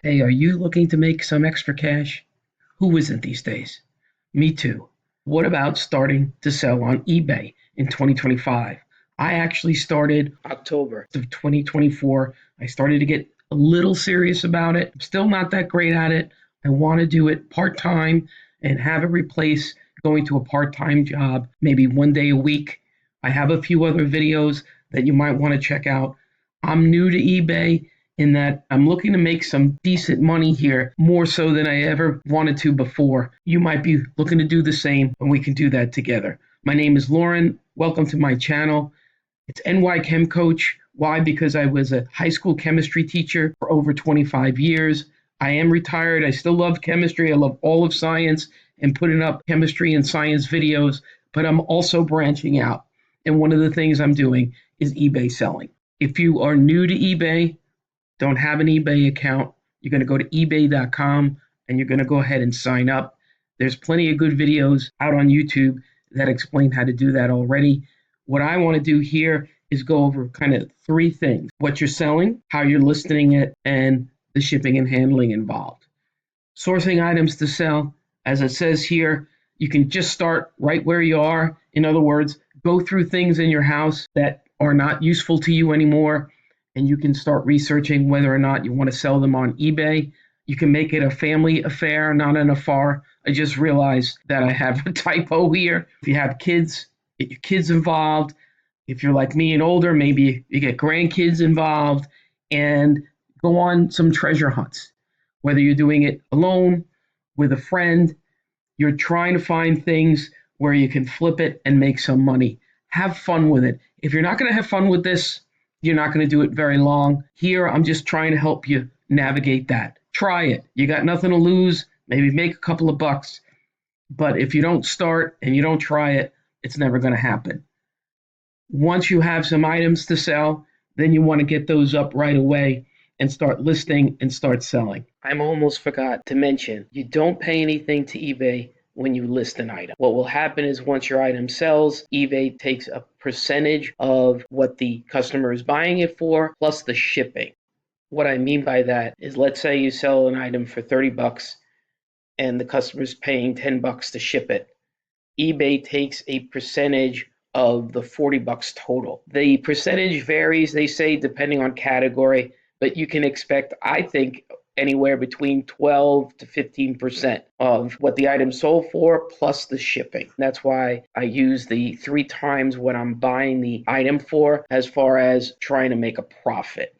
Hey, are you looking to make some extra cash? Who isn't these days? Me too. What about starting to sell on eBay in 2025? I actually started October of 2024. I started to get a little serious about it. I'm still not that great at it. I want to do it part time and have it replace going to a part time job, maybe 1 day a week. I have a few other videos that you might want to check out. I'm new to eBay in that I'm looking to make some decent money here, more so than I ever wanted to before. You might be looking to do the same, and we can do that together. My name is Lauren. Welcome to my channel. It's NY Chem Coach. Why? Because I was a high school chemistry teacher for over 25 years. I am retired. I still love chemistry. I love all of science and putting up chemistry and science videos, but I'm also branching out. And one of the things I'm doing is eBay selling. If you are new to eBay, don't have an eBay account, you're going to go to ebay.com and you're going to go ahead and sign up. There's plenty of good videos out on YouTube that explain how to do that already. What I want to do here is go over kind of three things: what you're selling, how you're listing it, and the shipping and handling involved. Sourcing items to sell, as it says here, you can just start right where you are. In other words, go through things in your house that are not useful to you anymore, and you can start researching whether or not you want to sell them on eBay. You can make it a family affair, not an affair. I just realized that I have a typo here. If you have kids, get your kids involved. If you're like me and older, maybe you get grandkids involved and go on some treasure hunts. Whether you're doing it alone, with a friend, you're trying to find things where you can flip it and make some money. Have fun with it. If you're not going to have fun with this, you're not going to do it very long. Here, I'm just trying to help you navigate that. Try it. You got nothing to lose. Maybe make a couple of bucks. But if you don't start and you don't try it, it's never going to happen. Once you have some items to sell, then you want to get those up right away and start listing and start selling. I almost forgot to mention, you don't pay anything to eBay when you list an item. What will happen is once your item sells, eBay takes a percentage of what the customer is buying it for, plus the shipping. What I mean by that is, let's say you sell an item for 30 bucks and the customer is paying 10 bucks to ship it. eBay takes a percentage of the 40 bucks total. The percentage varies, they say, depending on category, but you can expect, I think, anywhere between 12 to 15% of what the item sold for plus the shipping. That's why I use the 3 times what I'm buying the item for as far as trying to make a profit.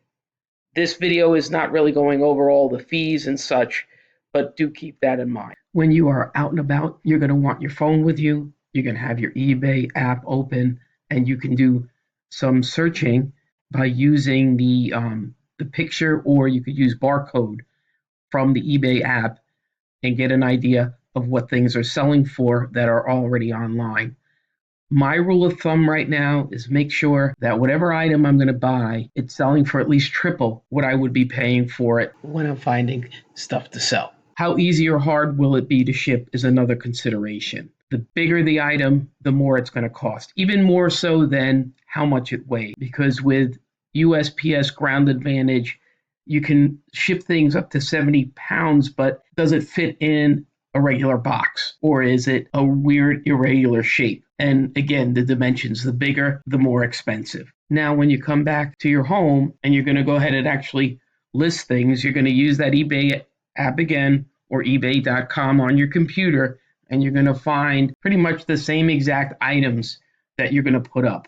This video is not really going over all the fees and such, but do keep that in mind. When you are out and about, you're going to want your phone with you. You're going to have your eBay app open, and you can do some searching by using the picture, or you could use barcode from the eBay app and get an idea of what things are selling for that are already online. My rule of thumb right now is make sure that whatever item I'm going to buy, it's selling for at least triple what I would be paying for it when I'm finding stuff to sell. How easy or hard will it be to ship is another consideration. The bigger the item, the more it's going to cost, even more so than how much it weighs, because with USPS Ground Advantage, you can ship things up to 70 pounds, but does it fit in a regular box, or is it a weird irregular shape? And again, the dimensions, the bigger, the more expensive. Now, when you come back to your home and you're going to go ahead and actually list things, you're going to use that eBay app again, or ebay.com on your computer, and you're going to find pretty much the same exact items that you're going to put up.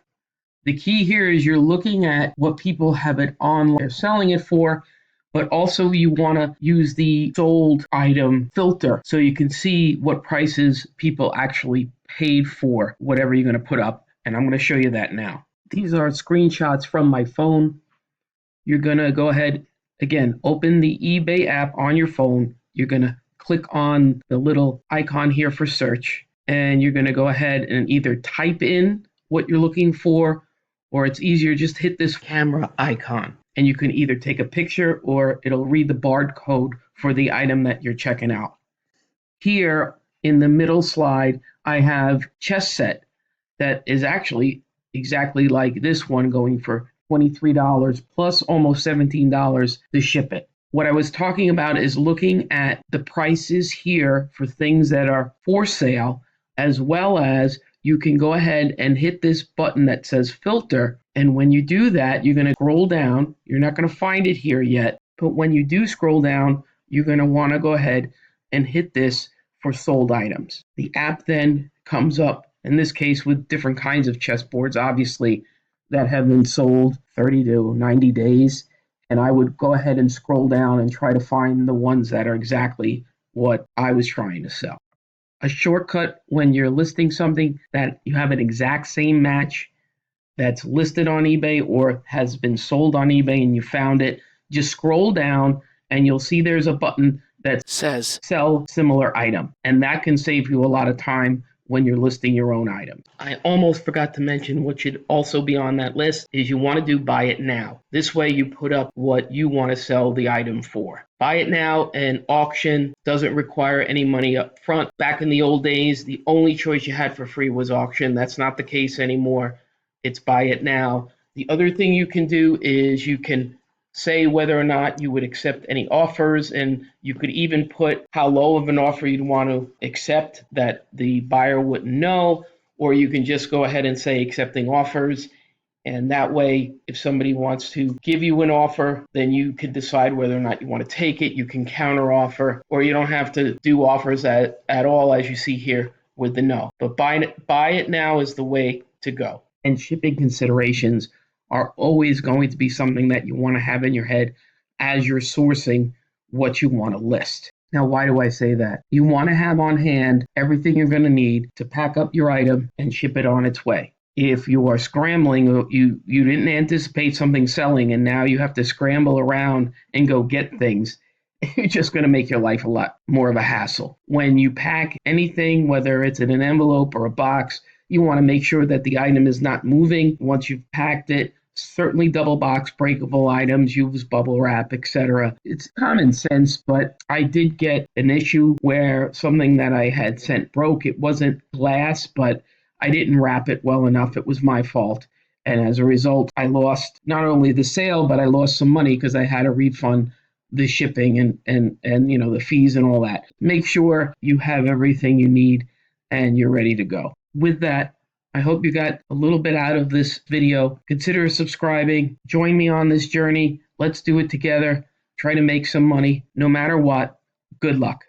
The key here is you're looking at what people have it on, they're selling it for, but also you want to use the sold item filter so you can see what prices people actually paid for whatever you're going to put up. And I'm going to show you that now. These are screenshots from my phone. You're going to go ahead, again, open the eBay app on your phone. You're going to click on the little icon here for search, and you're going to go ahead and either type in what you're looking for, or it's easier, just hit this camera icon and you can either take a picture or it'll read the barcode for the item that you're checking out. Here in the middle slide, I have chess set that is actually exactly like this one, going for $23 plus almost $17 to ship it. What I was talking about is looking at the prices here for things that are for sale, as well as you can go ahead and hit this button that says filter. And when you do that, you're going to scroll down. You're not going to find it here yet, but when you do scroll down, you're going to want to go ahead and hit this for sold items. The app then comes up, in this case, with different kinds of chessboards, obviously, that have been sold 30 to 90 days. And I would go ahead and scroll down and try to find the ones that are exactly what I was trying to sell. A shortcut when you're listing something that you have an exact same match that's listed on eBay or has been sold on eBay and you found it, just scroll down and you'll see there's a button that says sell similar item. And that can save you a lot of time when you're listing your own item. I almost forgot to mention what should also be on that list is you want to do buy it now. This way you put up what you want to sell the item for. Buy it now and auction doesn't require any money up front. Back in the old days, the only choice you had for free was auction. That's not the case anymore. It's buy it now. The other thing you can do is you can say whether or not you would accept any offers, and you could even put how low of an offer you'd want to accept that the buyer wouldn't know, or you can just go ahead and say accepting offers. And that way, if somebody wants to give you an offer, then you could decide whether or not you want to take it. You can counter offer, or you don't have to do offers at all, as you see here with the no. But buy it now is the way to go. And shipping considerations are always going to be something that you want to have in your head as you're sourcing what you want to list. Now, why do I say that? You want to have on hand everything you're going to need to pack up your item and ship it on its way. If you are scrambling, you didn't anticipate something selling and now you have to scramble around and go get things, it's just going to make your life a lot more of a hassle. When you pack anything, whether it's in an envelope or a box, you want to make sure that the item is not moving once you've packed it. Certainly double box breakable items, use bubble wrap, etc. It's common sense, but I did get an issue where something that I had sent broke. It wasn't glass, but I didn't wrap it well enough. It was my fault. And as a result, I lost not only the sale, but I lost some money because I had to refund the shipping and the fees and all that. Make sure you have everything you need and you're ready to go. With that, I hope you got a little bit out of this video. Consider subscribing. Join me on this journey. Let's do it together. Try to make some money no matter what. Good luck.